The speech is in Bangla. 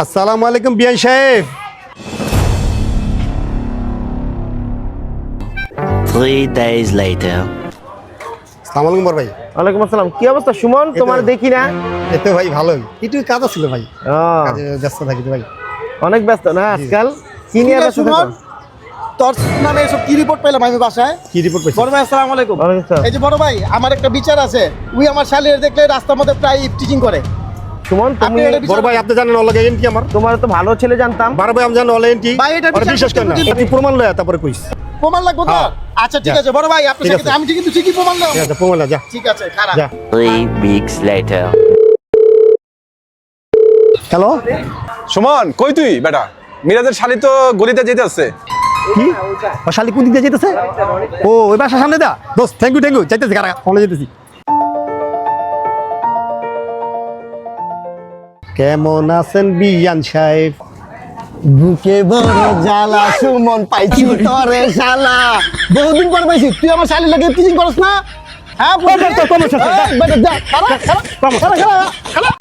আসসালামু আলাইকুম বিআই সাহেব। 3 days later. আসসালামু আলাইকুম বড় ভাই। ওয়ালাইকুম আসসালাম। কি অবস্থা সুমন? তোমার দেখি না। এই তো ভাই ভালোই, একটু কাজ ছিল ভাই, কাজে ব্যস্ত থাকি তো ভাই। অনেক ব্যস্ত না আজকাল? কি নিয়ে ব্যস্ত সুমন, থাকো? তোর নামে এসব কি রিপোর্ট পেলাম আমি বাসায়? কি রিপোর্ট পাইছেন? বড় ভাই আসসালামু আলাইকুম। ওয়ালাইকুম আসসালাম। এই যে বড় ভাই, আমার একটা বিচার আছে। উই আমার শালির দেখলে রাস্তার মধ্যে প্রায় টিচিং করে। সুমন তুমি আপনি এটা বড় ভাই আপনি জানেন অনলাইন এজেন্ট কি আমার? তোমার তো ভালো ছেলে জানতাম। বড় ভাই আমি জানেন অনলাইন এজেন্ট ভাই, এটা বিচার বিশ্বাস করেন না, করতে আপনি প্রমাণ লয়া তারপরে কইস। প্রমাণ লাগবে তো? হ্যাঁ। আচ্ছা ঠিক যা। আছে বড় ভাই, আপনি ঠিক সাথে আছে। আমি কিন্তু ঠিকই প্রমাণ নেব। ঠিক আছে প্রমাণ লয়া যা ঠিক আছে, খারাপ। যা। 3 weeks later. হ্যালো সুমন, কই তুই বেটা? মিরাজের শালি তো গলিতে যেতে আসছে। কি ও শালি কোন দিক দিয়ে যেতেছে? ও ওই বাসার সামনে দা দোস্ত, থ্যাংক ইউ যাইতেছি, কারা ফোনে যেতেছি। কেমন আছেন বিয়ান সাহেব? বুকে বড় জ্বালা সুমন, পাইছি তোরে শালা। বহুদিন পর পাইছি। তুই আমার শালির লাগে টিচিং করছ না? হ্যাঁ, কম, কম, কম, কম, কম, কম। বেটা যা, খারাপ খারাপ খারাপ খারাপ।